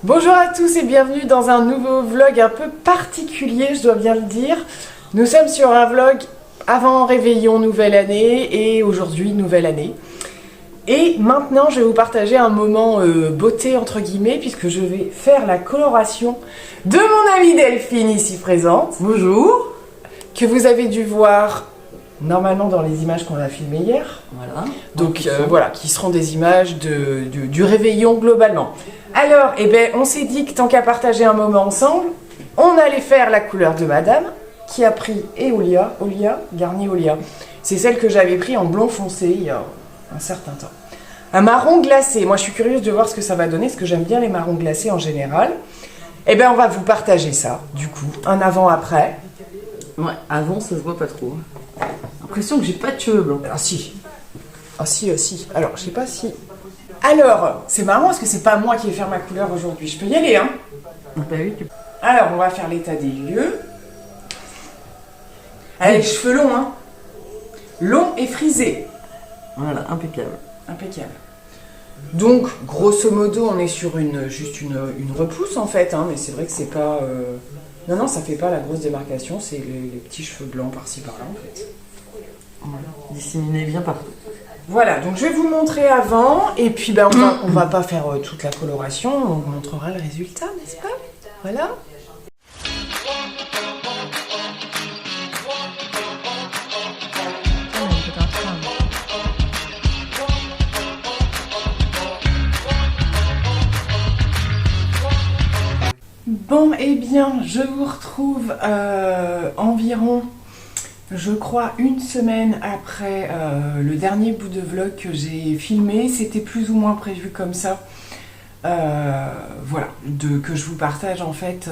Bonjour à tous et bienvenue dans un nouveau vlog un peu particulier, je dois bien le dire. Nous sommes sur un vlog avant réveillon nouvelle année et aujourd'hui nouvelle année. Et maintenant je vais vous partager un moment beauté entre guillemets puisque je vais faire la coloration de mon amie Delphine ici présente. Bonjour. Que vous avez dû voir normalement dans les images qu'on a filmées hier. Voilà. Donc voilà, qui seront des images du réveillon globalement. Alors, on s'est dit que tant qu'à partager un moment ensemble, on allait faire la couleur de madame, qui a pris Garnier Olia. C'est celle que j'avais pris en blond foncé il y a un certain temps. Un marron glacé. Moi, je suis curieuse de voir ce que ça va donner, parce que j'aime bien les marrons glacés en général. On va vous partager ça, du coup, un avant-après. Ouais, avant, ça se voit pas trop. L'impression que j'ai pas de cheveux blancs. Ah si. Alors, je sais pas si... Alors, c'est marrant parce que c'est pas moi qui vais faire ma couleur aujourd'hui. Je peux y aller, hein? Bah oui, Alors, on va faire l'état des lieux. Allez, cheveux longs, hein? Longs et frisés. Voilà, impeccable. Impeccable. Donc, grosso modo, on est sur juste une repousse, en fait, hein, mais c'est vrai que c'est pas... Non, ça fait pas la grosse démarcation, c'est les petits cheveux blancs par-ci, par-là, en fait. Voilà. Disséminé bien partout. Voilà, donc je vais vous montrer avant, et puis on va pas faire toute la coloration, on vous montrera le résultat, n'est-ce pas? Voilà. Bon, je vous retrouve environ... Je crois une semaine après le dernier bout de vlog que j'ai filmé, c'était plus ou moins prévu comme ça. Voilà, que je vous partage en fait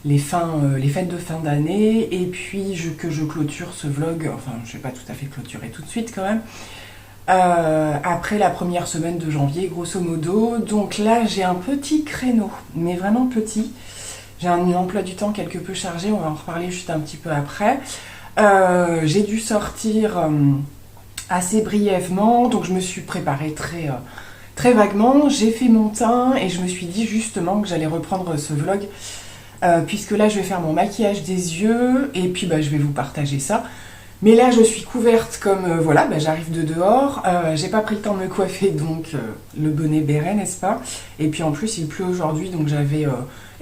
les fêtes de fin d'année et puis que je clôture ce vlog, enfin je vais pas tout à fait clôturer tout de suite quand même, après la première semaine de janvier grosso modo. Donc là j'ai un petit créneau, mais vraiment petit. J'ai un emploi du temps quelque peu chargé, on va en reparler juste un petit peu après. J'ai dû sortir assez brièvement, donc je me suis préparée très vaguement. J'ai fait mon teint et je me suis dit justement que j'allais reprendre ce vlog puisque là je vais faire mon maquillage des yeux et puis je vais vous partager ça. Mais là je suis couverte comme j'arrive de dehors, j'ai pas pris le temps de me coiffer donc le bonnet béret, n'est-ce pas? Et puis en plus il pleut aujourd'hui donc j'avais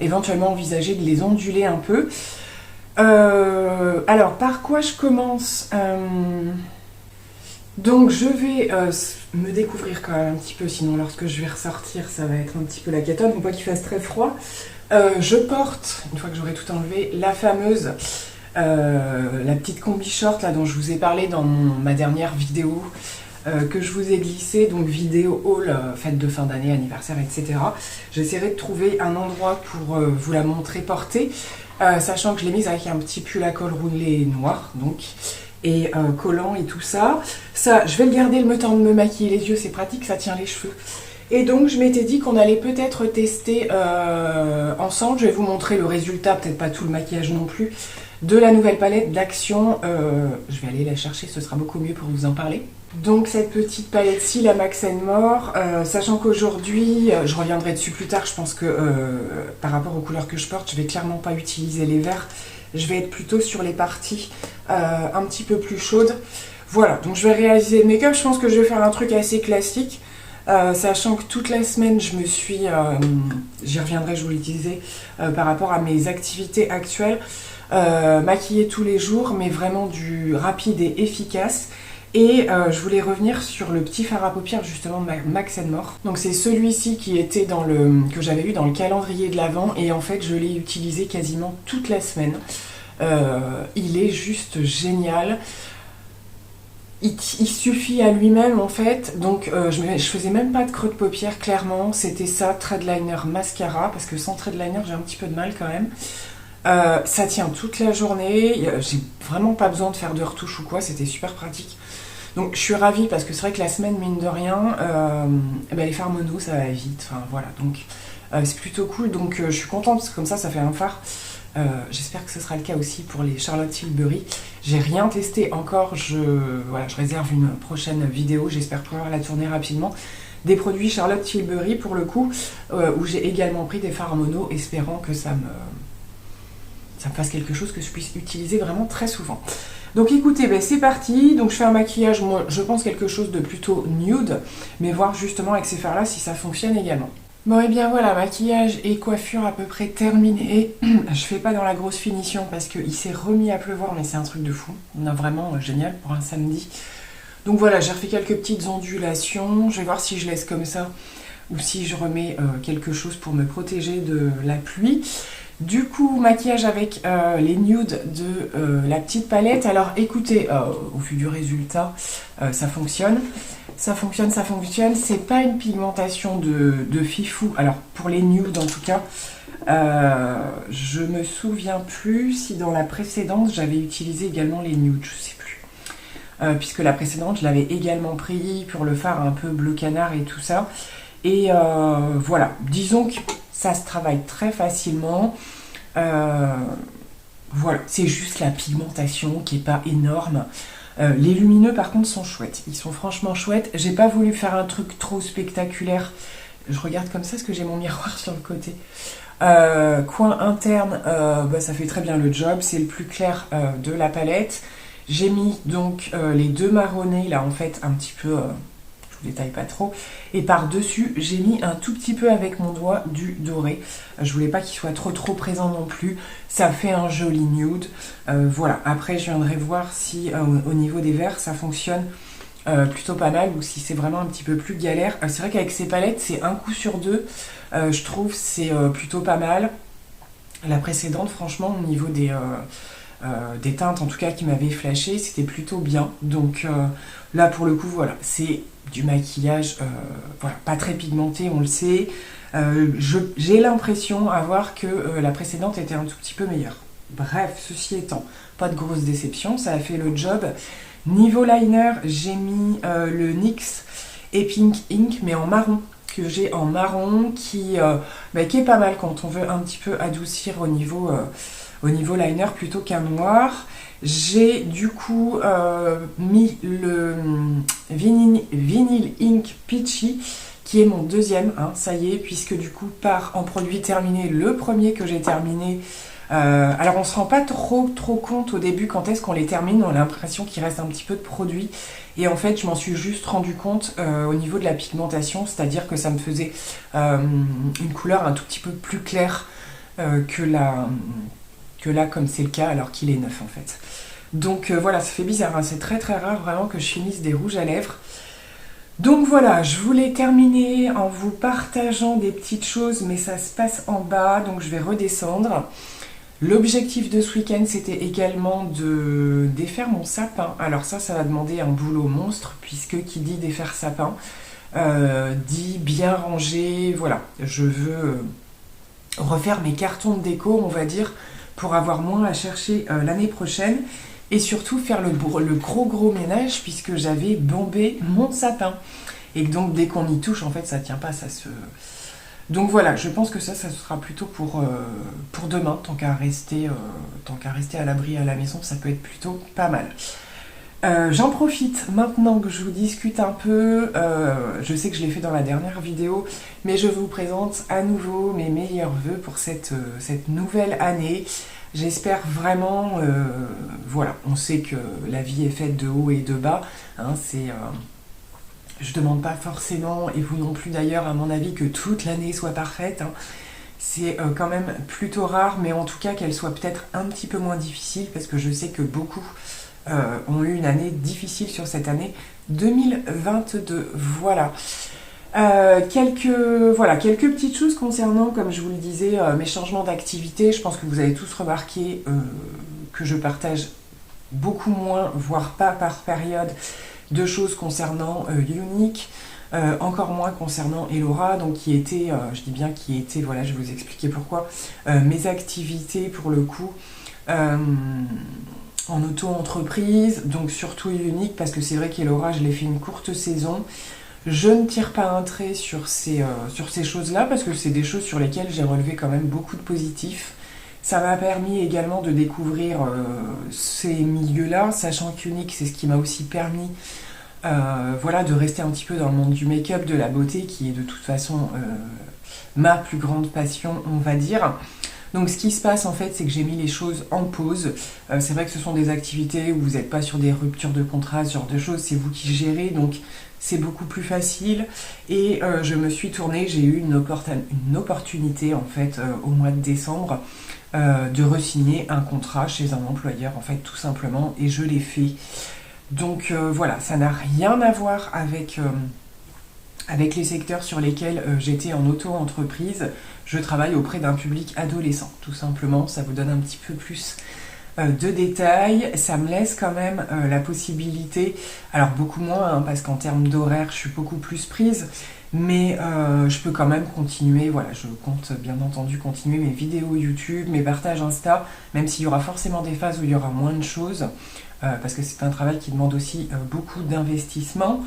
éventuellement envisagé de les onduler un peu. Alors, par quoi je commence? Donc, je vais me découvrir quand même un petit peu, sinon lorsque je vais ressortir, ça va être un petit peu la cata, donc pas qu'il fasse très froid. Je porte, une fois que j'aurai tout enlevé, la fameuse, la petite combi short là dont je vous ai parlé dans ma dernière vidéo, que je vous ai glissée, donc vidéo haul, fête de fin d'année, anniversaire, etc. J'essaierai de trouver un endroit pour vous la montrer portée. Sachant que je l'ai mise avec un petit pull à col roulé noir, donc, et collant et tout ça. Ça, je vais le garder le temps de me maquiller les yeux, c'est pratique, ça tient les cheveux. Et donc, je m'étais dit qu'on allait peut-être tester ensemble. Je vais vous montrer le résultat, peut-être pas tout le maquillage non plus, de la nouvelle palette d'Action. Je vais aller la chercher, ce sera beaucoup mieux pour vous en parler. Donc cette petite palette-ci, la Max & More, sachant qu'aujourd'hui, je reviendrai dessus plus tard, je pense que par rapport aux couleurs que je porte, je vais clairement pas utiliser les verts. Je vais être plutôt sur les parties un petit peu plus chaudes. Voilà, donc je vais réaliser le make-up, je pense que je vais faire un truc assez classique. Sachant que toute la semaine, j'y reviendrai, je vous le disais, par rapport à mes activités actuelles. Maquiller tous les jours, mais vraiment du rapide et efficace. Et je voulais revenir sur le petit fard à paupières justement de Max & More. Donc c'est celui-ci qui était que j'avais eu dans le calendrier de l'Avent et en fait je l'ai utilisé quasiment toute la semaine. Il est juste génial. Il suffit à lui-même en fait, donc je faisais même pas de creux de paupières clairement, c'était ça, thread liner, mascara, parce que sans thread liner j'ai un petit peu de mal quand même. Ça tient toute la journée, j'ai vraiment pas besoin de faire de retouche ou quoi, c'était super pratique. Donc je suis ravie parce que c'est vrai que la semaine, mine de rien, les fards mono ça va vite, enfin voilà, donc c'est plutôt cool, donc je suis contente parce que comme ça fait un fard. J'espère que ce sera le cas aussi pour les Charlotte Tilbury. J'ai rien testé encore, je réserve une prochaine vidéo, j'espère pouvoir la tourner rapidement. des produits Charlotte Tilbury pour le coup, où j'ai également pris des fards mono, espérant que ça me fasse quelque chose que je puisse utiliser vraiment très souvent. Donc écoutez, ben c'est parti. Donc je fais un maquillage, moi je pense quelque chose de plutôt nude, mais voir justement avec ces fards là si ça fonctionne également. Bon et bien voilà, maquillage et coiffure à peu près terminés. Je fais pas dans la grosse finition parce qu'il s'est remis à pleuvoir, mais c'est un truc de fou. On a vraiment génial pour un samedi. Donc voilà, j'ai refait quelques petites ondulations. Je vais voir si je laisse comme ça ou si je remets quelque chose pour me protéger de la pluie. Du coup, maquillage avec les nudes de la petite palette. Alors écoutez, au vu du résultat, ça fonctionne. Ça fonctionne. C'est pas une pigmentation de fifou. Alors pour les nudes en tout cas, je me souviens plus si dans la précédente j'avais utilisé également les nudes, je sais plus. Puisque la précédente je l'avais également pris pour le fard un peu bleu canard et tout ça. Et voilà, disons que ça se travaille très facilement. Voilà, c'est juste la pigmentation qui est pas énorme. Les lumineux par contre sont chouettes, ils sont franchement chouettes. J'ai pas voulu faire un truc trop spectaculaire. Je regarde comme ça parce que j'ai mon miroir sur le côté. Coin interne, ça fait très bien le job, c'est le plus clair de la palette. J'ai mis donc les deux marronnés là en fait un petit peu, je vous détaille pas trop, et par dessus j'ai mis un tout petit peu avec mon doigt du doré. Je voulais pas qu'il soit trop présent non plus, ça fait un joli nude. Voilà, après je viendrai voir si au niveau des verres ça fonctionne plutôt pas mal ou si c'est vraiment un petit peu plus galère. C'est vrai qu'avec ces palettes c'est un coup sur deux, je trouve c'est plutôt pas mal. La précédente franchement au niveau des teintes en tout cas qui m'avaient flashé, c'était plutôt bien. Donc là pour le coup voilà, c'est du maquillage voilà, pas très pigmenté, on le sait. J'ai l'impression à voir que la précédente était un tout petit peu meilleure. Bref, ceci étant, pas de grosse déception, ça a fait le job. Niveau liner, j'ai mis le NYX et Pink Ink, mais en marron, que j'ai en marron, qui est pas mal quand on veut un petit peu adoucir au niveau liner plutôt qu'un noir. J'ai du coup mis le Vinyl Ink Peachy, qui est mon deuxième, hein, ça y est, puisque du coup part en produit terminé le premier que j'ai terminé. Alors on se rend pas trop compte au début quand est-ce qu'on les termine, on a l'impression qu'il reste un petit peu de produit et en fait je m'en suis juste rendu compte au niveau de la pigmentation, c'est-à-dire que ça me faisait une couleur un tout petit peu plus claire que là comme c'est le cas alors qu'il est neuf en fait. Donc voilà, ça fait bizarre, hein, c'est très rare vraiment que je finisse des rouges à lèvres. Donc voilà, je voulais terminer en vous partageant des petites choses, mais ça se passe en bas, donc je vais redescendre. L'objectif de ce week-end, c'était également de défaire mon sapin. Alors ça va demander un boulot monstre, puisque qui dit défaire sapin, dit bien ranger. Voilà, je veux refaire mes cartons de déco, on va dire, pour avoir moins à chercher l'année prochaine. Et surtout faire le gros ménage, puisque j'avais bombé mon sapin. Et donc dès qu'on y touche, en fait, ça tient pas, ça se... Donc voilà, je pense que ça sera plutôt pour demain, tant qu'à rester à l'abri à la maison, ça peut être plutôt pas mal. J'en profite maintenant que je vous discute un peu, je sais que je l'ai fait dans la dernière vidéo, mais je vous présente à nouveau mes meilleurs vœux pour cette nouvelle année. J'espère vraiment, voilà, on sait que la vie est faite de hauts et de bas, hein, je demande pas forcément, et vous non plus d'ailleurs, à mon avis, que toute l'année soit parfaite. Hein. C'est quand même plutôt rare, mais en tout cas qu'elle soit peut-être un petit peu moins difficile, parce que je sais que beaucoup ont eu une année difficile sur cette année 2022. Voilà. Quelques petites choses concernant, comme je vous le disais, mes changements d'activité. Je pense que vous avez tous remarqué que je partage beaucoup moins, voire pas par période, de choses concernant Unique, encore moins concernant Elora, donc qui était, je dis bien qui était, voilà, je vais vous expliquer pourquoi, mes activités pour le coup en auto-entreprise, donc surtout Unique, parce que c'est vrai qu'Elora, je l'ai fait une courte saison. Je ne tire pas un trait sur ces choses-là, parce que c'est des choses sur lesquelles j'ai relevé quand même beaucoup de positifs. Ça m'a permis également de découvrir ces milieux-là, sachant qu'Unique, c'est ce qui m'a aussi permis voilà, de rester un petit peu dans le monde du make-up, de la beauté, qui est de toute façon ma plus grande passion, on va dire. Donc ce qui se passe en fait, c'est que j'ai mis les choses en pause. C'est vrai que ce sont des activités où vous n'êtes pas sur des ruptures de contrat, ce genre de choses, c'est vous qui gérez, donc c'est beaucoup plus facile. Et je me suis tournée, j'ai eu une opportunité en fait au mois de décembre de re-signer un contrat chez un employeur en fait tout simplement, et je l'ai fait. Donc voilà, ça n'a rien à voir avec les secteurs sur lesquels j'étais en auto-entreprise. Je travaille auprès d'un public adolescent, tout simplement. Ça vous donne un petit peu plus de détails. Ça me laisse quand même la possibilité, alors beaucoup moins, hein, parce qu'en termes d'horaire, je suis beaucoup plus prise, mais je peux quand même continuer. Voilà, je compte bien entendu continuer mes vidéos YouTube, mes partages Insta, même s'il y aura forcément des phases où il y aura moins de choses, parce que c'est un travail qui demande aussi beaucoup d'investissement.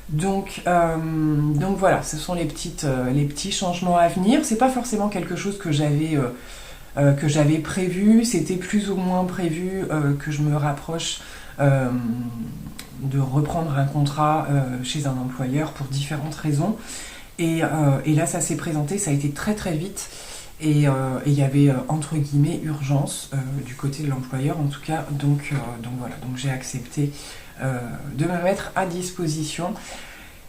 Donc voilà, ce sont les petits changements à venir. C'est pas forcément quelque chose que j'avais prévu. C'était plus ou moins prévu que je me rapproche de reprendre un contrat chez un employeur pour différentes raisons. Et là, ça s'est présenté, ça a été très très vite. Et il y avait entre guillemets urgence du côté de l'employeur en tout cas. Donc voilà, donc j'ai accepté de me mettre à disposition.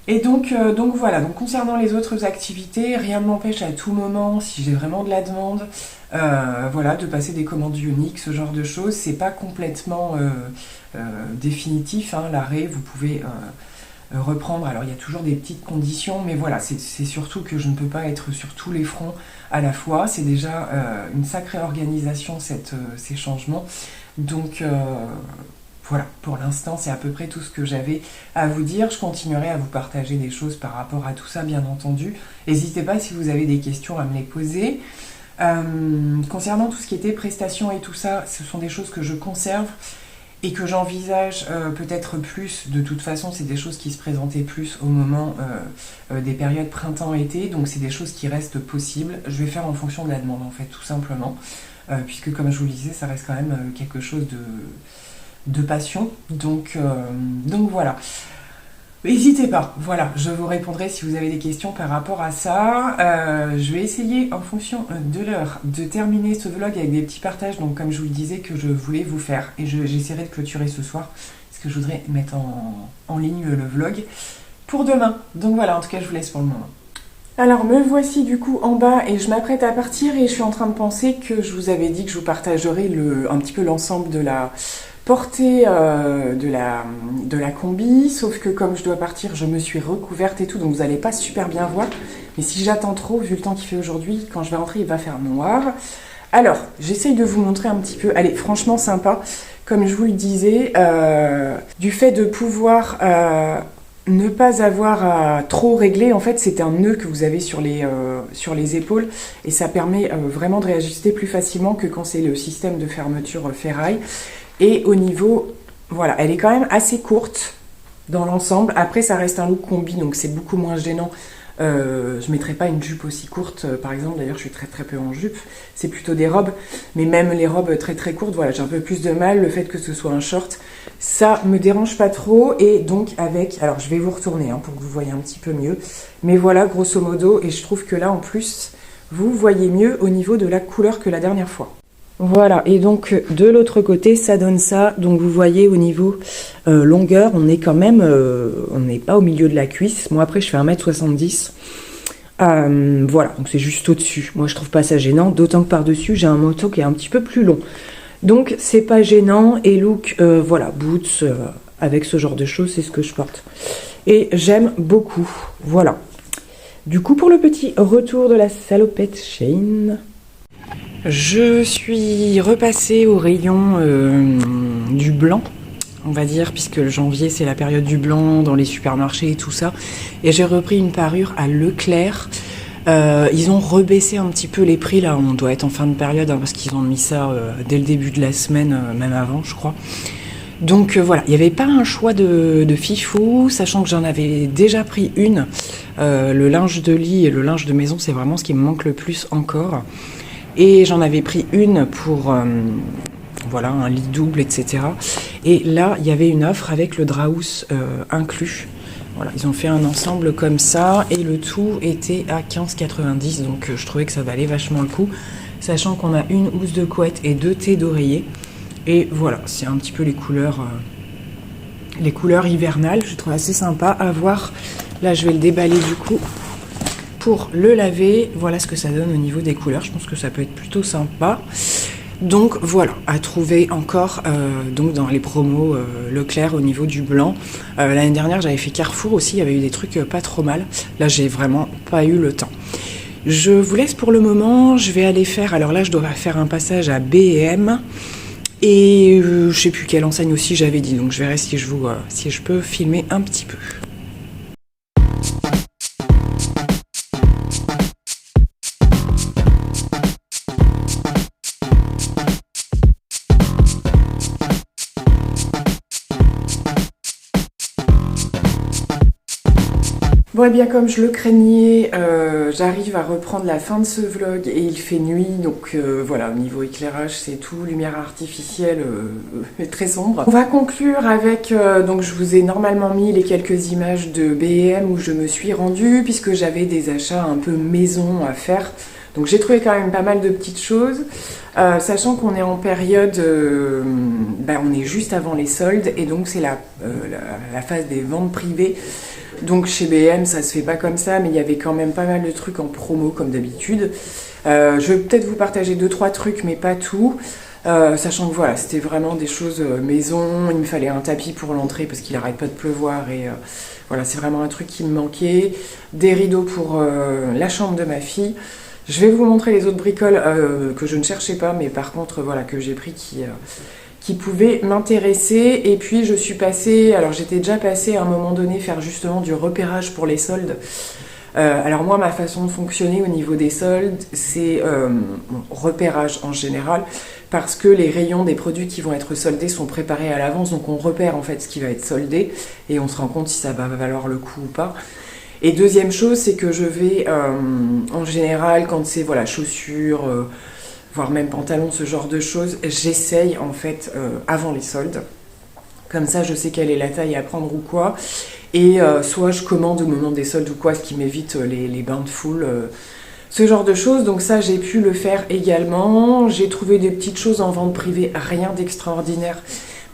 Et donc voilà, donc concernant les autres activités, rien ne m'empêche à tout moment, si j'ai vraiment de la demande, voilà, de passer des commandes uniques, ce genre de choses. C'est pas complètement définitif, hein, l'arrêt, vous pouvez reprendre. Alors il y a toujours des petites conditions, mais voilà, c'est surtout que je ne peux pas être sur tous les fronts à la fois. C'est déjà une sacrée organisation ces changements. Donc voilà, pour l'instant, c'est à peu près tout ce que j'avais à vous dire. Je continuerai à vous partager des choses par rapport à tout ça, bien entendu. N'hésitez pas si vous avez des questions à me les poser. Concernant tout ce qui était prestations et tout ça, ce sont des choses que je conserve et que j'envisage peut-être plus. De toute façon, c'est des choses qui se présentaient plus au moment des périodes printemps-été. Donc, c'est des choses qui restent possibles. Je vais faire en fonction de la demande, en fait, tout simplement. Puisque, comme je vous le disais, ça reste quand même quelque chose de passion, donc voilà. N'hésitez pas, voilà, je vous répondrai si vous avez des questions par rapport à ça. Je vais essayer en fonction de l'heure de terminer ce vlog avec des petits partages, donc comme je vous le disais que je voulais vous faire, et j'essaierai de clôturer ce soir, parce que je voudrais mettre en ligne le vlog pour demain. Donc voilà, en tout cas je vous laisse pour le moment. Alors me voici du coup en bas et je m'apprête à partir, et je suis en train de penser que je vous avais dit que je vous partagerais un petit peu l'ensemble de la portée de la combi, sauf que comme je dois partir, je me suis recouverte et tout, donc vous n'allez pas super bien voir. Mais si j'attends trop, vu le temps qu'il fait aujourd'hui, quand je vais rentrer, il va faire noir. Alors, j'essaye de vous montrer un petit peu. Allez, franchement sympa. Comme je vous le disais, du fait de pouvoir ne pas avoir à trop régler, en fait, c'est un nœud que vous avez sur les épaules, et ça permet vraiment de réajuster plus facilement que quand c'est le système de fermeture ferraille. Et au niveau, voilà, elle est quand même assez courte dans l'ensemble. Après, ça reste un look combi, donc c'est beaucoup moins gênant. Je mettrai pas une jupe aussi courte, par exemple. D'ailleurs, je suis très très peu en jupe. C'est plutôt des robes. Mais même les robes très très courtes, voilà, j'ai un peu plus de mal. Le fait que ce soit un short, ça me dérange pas trop. Et donc avec, alors je vais vous retourner pour que vous voyez un petit peu mieux. Mais voilà, grosso modo. Et je trouve que là, en plus, vous voyez mieux au niveau de la couleur que la dernière fois. Voilà, et donc de l'autre côté, ça donne ça. Donc vous voyez au niveau longueur, on est quand même, on n'est pas au milieu de la cuisse. Moi après je fais 1m70. Voilà, donc c'est juste au-dessus. Moi je trouve pas ça gênant, d'autant que par-dessus j'ai un manteau qui est un petit peu plus long. Donc c'est pas gênant, et look, voilà, boots, avec ce genre de choses, c'est ce que je porte. Et j'aime beaucoup, voilà. Du coup pour le petit retour de la salopette Shein, je suis repassée au rayon du blanc, on va dire, puisque le janvier c'est la période du blanc dans les supermarchés et tout ça. Et j'ai repris une parure à Leclerc. Ils ont rebaissé un petit peu les prix, là on doit être en fin de période, parce qu'ils ont mis ça dès le début de la semaine, même avant je crois. Donc voilà, il n'y avait pas un choix de fifou, sachant que j'en avais déjà pris une. Le linge de lit et le linge de maison, c'est vraiment ce qui me manque le plus encore. Et j'en avais pris une pour voilà, un lit double, etc. Et là, il y avait une offre avec le Draus inclus. Voilà, ils ont fait un ensemble comme ça et le tout était à 15,90 €. Donc je trouvais que ça valait vachement le coup. Sachant qu'on a une housse de couette et 2 thés d'oreiller. Et voilà, c'est un petit peu les couleurs hivernales. Je trouve assez sympa à voir. Là, je vais le déballer du coup pour le laver. Voilà ce que ça donne au niveau des couleurs. Je pense que ça peut être plutôt sympa. Donc voilà, à trouver encore donc dans les promos Leclerc au niveau du blanc. L'année dernière, j'avais fait Carrefour aussi. Il y avait eu des trucs pas trop mal. Là, j'ai vraiment pas eu le temps. Je vous laisse pour le moment. Je vais aller faire... Alors là, je dois faire un passage à B&M. Et je sais plus quelle enseigne aussi j'avais dit. Donc je verrai si je peux filmer un petit peu. Bon, et bien comme je le craignais, j'arrive à reprendre la fin de ce vlog et il fait nuit, donc voilà, au niveau éclairage c'est tout, lumière artificielle très sombre. On va conclure avec, donc je vous ai normalement mis les quelques images de B&M où je me suis rendue, puisque j'avais des achats un peu maison à faire. Donc j'ai trouvé quand même pas mal de petites choses, sachant qu'on est en période, on est juste avant les soldes, et donc c'est la phase des ventes privées. Donc chez B&M ça se fait pas comme ça, mais il y avait quand même pas mal de trucs en promo comme d'habitude. Je vais peut-être vous partager 2-3 trucs, mais pas tout. Sachant que voilà, c'était vraiment des choses maison. Il me fallait un tapis pour l'entrée parce qu'il arrête pas de pleuvoir et voilà, c'est vraiment un truc qui me manquait. Des rideaux pour la chambre de ma fille. Je vais vous montrer les autres bricoles que je ne cherchais pas, mais par contre voilà, que j'ai pris qui pouvaient m'intéresser. Et puis je suis passée, alors j'étais déjà passée à un moment donné faire justement du repérage pour les soldes. Alors moi, ma façon de fonctionner au niveau des soldes, c'est repérage en général, parce que les rayons des produits qui vont être soldés sont préparés à l'avance, donc on repère en fait ce qui va être soldé et on se rend compte si ça va valoir le coup ou pas. Et deuxième chose, c'est que je vais en général, quand c'est voilà, chaussures, voire même pantalons, ce genre de choses, j'essaye en fait avant les soldes. Comme ça, je sais quelle est la taille à prendre ou quoi. Et soit je commande au moment des soldes ou quoi, ce qui m'évite les bains de foule, ce genre de choses. Donc ça, j'ai pu le faire également. J'ai trouvé des petites choses en vente privée, rien d'extraordinaire.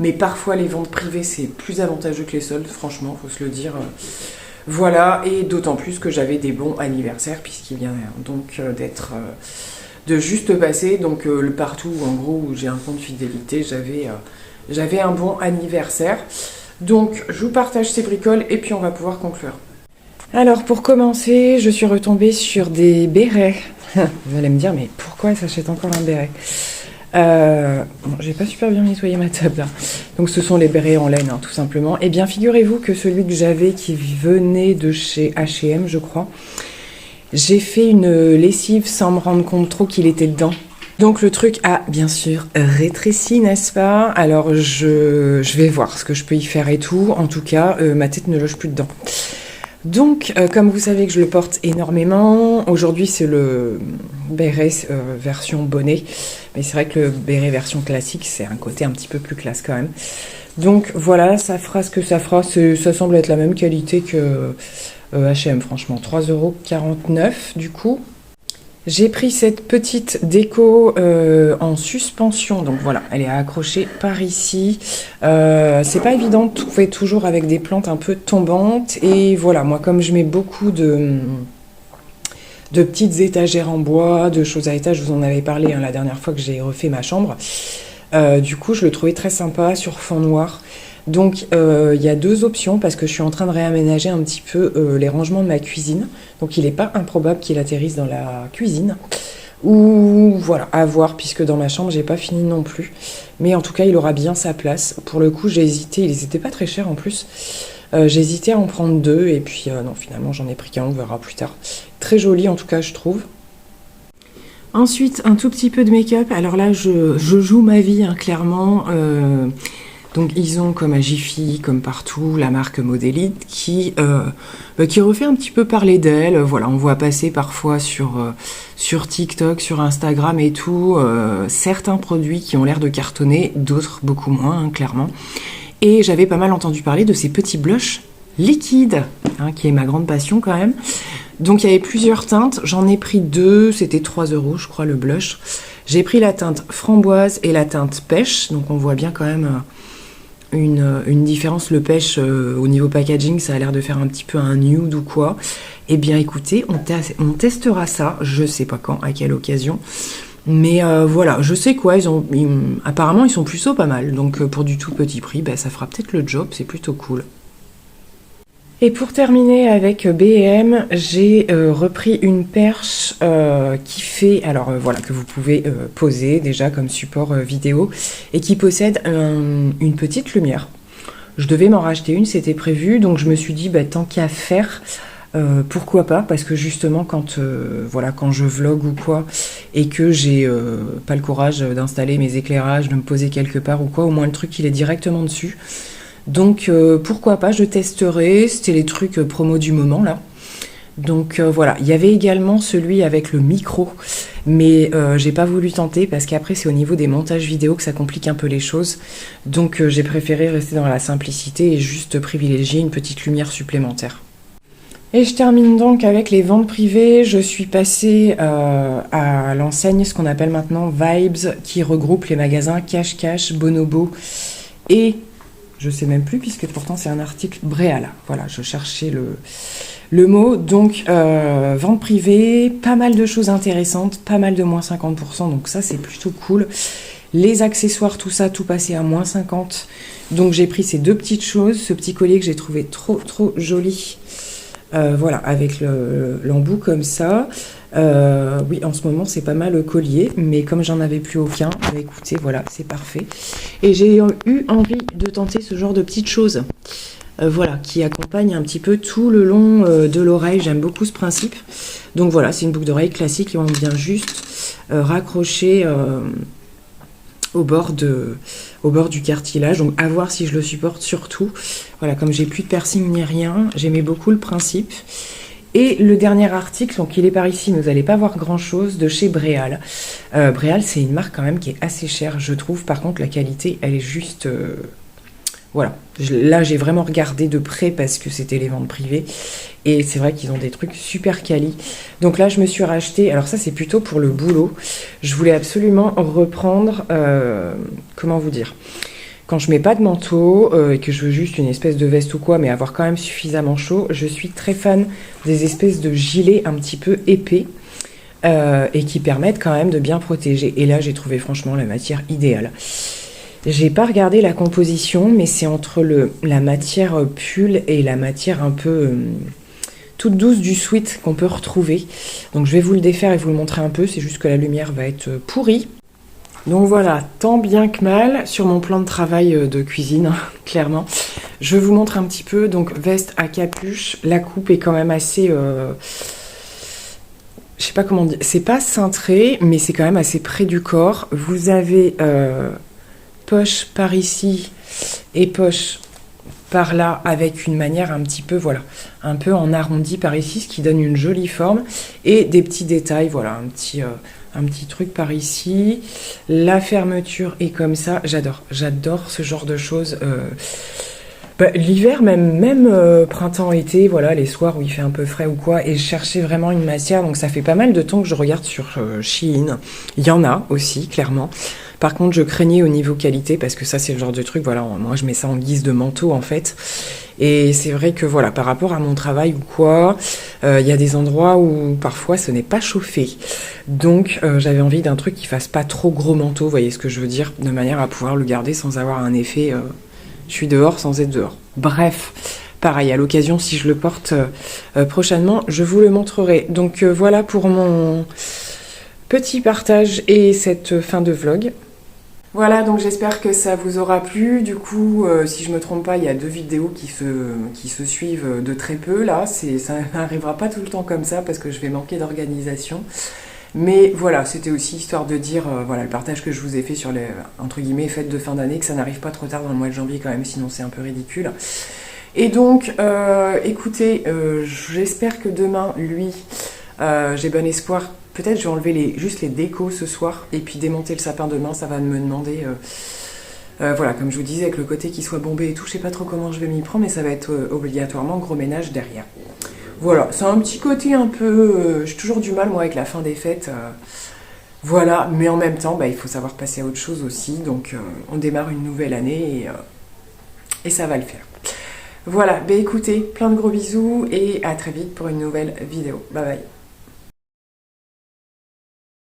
Mais parfois, les ventes privées, c'est plus avantageux que les soldes, franchement, faut se le dire. Voilà, et d'autant plus que j'avais des bons anniversaires, puisqu'il vient donc de juste passer. Donc le partout, en gros, où j'ai un compte fidélité, j'avais un bon anniversaire. Donc je vous partage ces bricoles et puis on va pouvoir conclure. Alors pour commencer, je suis retombée sur des bérets. Vous allez me dire, mais pourquoi elle s'achète encore un béret? Bon, j'ai pas super bien nettoyé ma table là. Donc ce sont les bérets en laine, hein, tout simplement. Et bien figurez-vous que celui que j'avais qui venait de chez H&M, je crois, j'ai fait une lessive sans me rendre compte trop qu'il était dedans. Donc le truc a bien sûr rétréci, n'est-ce pas? Alors je vais voir ce que je peux y faire et tout. En tout cas, ma tête ne loge plus dedans. Donc, comme vous savez que je le porte énormément, aujourd'hui c'est le béret version bonnet. Mais c'est vrai que le béret version classique, c'est un côté un petit peu plus classe quand même. Donc voilà, ça fera ce que ça fera. Ça semble être la même qualité que H&M, franchement. 3,49 € du coup. J'ai pris cette petite déco en suspension, donc voilà, elle est accrochée par ici. C'est pas évident de trouver toujours avec des plantes un peu tombantes. Et voilà, moi comme je mets beaucoup de petites étagères en bois, de choses à étage, je vous en avais parlé hein, la dernière fois que j'ai refait ma chambre. Du coup, je le trouvais très sympa sur fond noir. Donc il y a deux options parce que je suis en train de réaménager un petit peu les rangements de ma cuisine. Donc il n'est pas improbable qu'il atterrisse dans la cuisine. Ou voilà, à voir puisque dans ma chambre j'ai pas fini non plus. Mais en tout cas il aura bien sa place. Pour le coup j'ai hésité, ils n'étaient pas très chers en plus. J'ai hésité à en prendre deux et puis non finalement j'en ai pris qu'un, on verra plus tard. Très joli en tout cas je trouve. Ensuite un tout petit peu de make-up. Alors là je joue ma vie hein, clairement. Donc ils ont comme à Jiffy, comme partout, la marque Modélite qui refait un petit peu parler d'elle. Voilà, on voit passer parfois sur TikTok, sur Instagram et tout, certains produits qui ont l'air de cartonner, d'autres beaucoup moins, hein, clairement. Et j'avais pas mal entendu parler de ces petits blushs liquides, hein, qui est ma grande passion quand même. Donc il y avait plusieurs teintes, j'en ai pris 2, c'était 3 € je crois le blush. J'ai pris la teinte framboise et la teinte pêche, donc on voit bien quand même une différence. Le pêche au niveau packaging, ça a l'air de faire un petit peu un nude ou quoi. Eh bien écoutez, on testera ça, je sais pas quand, à quelle occasion. Mais voilà, je sais quoi, apparemment ils sont plutôt pas mal. Donc pour du tout petit prix, bah, ça fera peut-être le job, c'est plutôt cool. Et pour terminer avec B&M, j'ai repris une perche qui fait, voilà, que vous pouvez poser déjà comme support vidéo et qui possède une petite lumière. Je devais m'en racheter une, c'était prévu, donc je me suis dit, bah, tant qu'à faire, pourquoi pas, parce que justement quand je vlog ou quoi et que j'ai pas le courage d'installer mes éclairages, de me poser quelque part ou quoi, au moins le truc il est directement dessus. Donc pourquoi pas, je testerai, c'était les trucs promo du moment là. Donc voilà, il y avait également celui avec le micro, mais j'ai pas voulu tenter parce qu'après c'est au niveau des montages vidéo que ça complique un peu les choses. Donc j'ai préféré rester dans la simplicité et juste privilégier une petite lumière supplémentaire. Et je termine donc avec les ventes privées. Je suis passée à l'enseigne, ce qu'on appelle maintenant Vibes, qui regroupe les magasins Cash Cash, Bonobo et... je sais même plus, puisque pourtant c'est un article Bréal. Voilà, je cherchais le mot. Donc, vente privée, pas mal de choses intéressantes, pas mal de moins 50%, donc ça c'est plutôt cool. Les accessoires, tout ça, tout passé à moins 50%. Donc j'ai pris ces 2 petites choses, ce petit collier que j'ai trouvé trop joli. Voilà, avec l'embout comme ça. Oui, en ce moment c'est pas mal le collier, mais comme j'en avais plus aucun, bah écoutez, voilà, c'est parfait. Et j'ai eu envie de tenter ce genre de petites choses, voilà, qui accompagnent un petit peu tout le long de l'oreille. J'aime beaucoup ce principe. Donc voilà, c'est une boucle d'oreille classique et on vient juste raccrocher au bord du cartilage, donc à voir si je le supporte surtout. Voilà, comme j'ai plus de piercing ni rien, j'aimais beaucoup le principe. Et le dernier article, donc il est par ici, mais vous n'allez pas voir grand chose, de chez Bréal. Bréal, c'est une marque quand même qui est assez chère, je trouve. Par contre, la qualité, elle est juste... voilà. Là, j'ai vraiment regardé de près parce que c'était les ventes privées. Et c'est vrai qu'ils ont des trucs super quali. Donc là, je me suis racheté... alors ça, c'est plutôt pour le boulot. Je voulais absolument reprendre... comment vous dire ? Quand je mets pas de manteau et que je veux juste une espèce de veste ou quoi, mais avoir quand même suffisamment chaud, je suis très fan des espèces de gilets un petit peu épais et qui permettent quand même de bien protéger. Et là, j'ai trouvé franchement la matière idéale. J'ai pas regardé la composition, mais c'est entre la matière pull et la matière un peu toute douce du sweat qu'on peut retrouver. Donc je vais vous le défaire et vous le montrer un peu, c'est juste que la lumière va être pourrie. Donc voilà, tant bien que mal sur mon plan de travail de cuisine, clairement. Je vous montre un petit peu, donc veste à capuche, la coupe est quand même assez... je sais pas comment dire, c'est pas cintré, mais c'est quand même assez près du corps. Vous avez poche par ici et poche par là avec une manière un petit peu, voilà, un peu en arrondi par ici, ce qui donne une jolie forme. Et des petits détails, voilà, un petit truc par ici. La fermeture est comme ça. J'adore ce genre de choses. L'hiver, même printemps-été, voilà, les soirs où il fait un peu frais ou quoi, et je cherchais vraiment une matière, donc ça fait pas mal de temps que je regarde sur Shein. Il y en a aussi, clairement. Par contre, je craignais au niveau qualité, parce que ça, c'est le genre de truc, voilà, moi je mets ça en guise de manteau, en fait. Et c'est vrai que, voilà, par rapport à mon travail ou quoi, il y a des endroits où, parfois, ce n'est pas chauffé. Donc, j'avais envie d'un truc qui fasse pas trop gros manteau, vous voyez ce que je veux dire, de manière à pouvoir le garder sans avoir un effet... je suis dehors sans être dehors. Bref, pareil, à l'occasion, si je le porte prochainement, je vous le montrerai. Donc, voilà pour mon petit partage et cette fin de vlog. Voilà, donc j'espère que ça vous aura plu. Du coup, si je me trompe pas, il y a 2 vidéos qui se suivent de très peu. Là, ça n'arrivera pas tout le temps comme ça parce que je vais manquer d'organisation. Mais voilà, c'était aussi histoire de dire, voilà, le partage que je vous ai fait sur les, entre guillemets, fêtes de fin d'année, que ça n'arrive pas trop tard dans le mois de janvier quand même, sinon c'est un peu ridicule. Et donc, écoutez, j'espère que demain, lui, j'ai bon espoir. Peut-être je vais enlever juste les décos ce soir, et puis démonter le sapin demain, ça va me demander... voilà, comme je vous disais, avec le côté qui soit bombé et tout, je sais pas trop comment je vais m'y prendre, mais ça va être obligatoirement gros ménage derrière. Voilà, c'est un petit côté un peu... j'ai toujours du mal, moi, avec la fin des fêtes. Voilà, mais en même temps, il faut savoir passer à autre chose aussi. Donc, on démarre une nouvelle année et ça va le faire. Voilà, écoutez, plein de gros bisous et à très vite pour une nouvelle vidéo. Bye bye.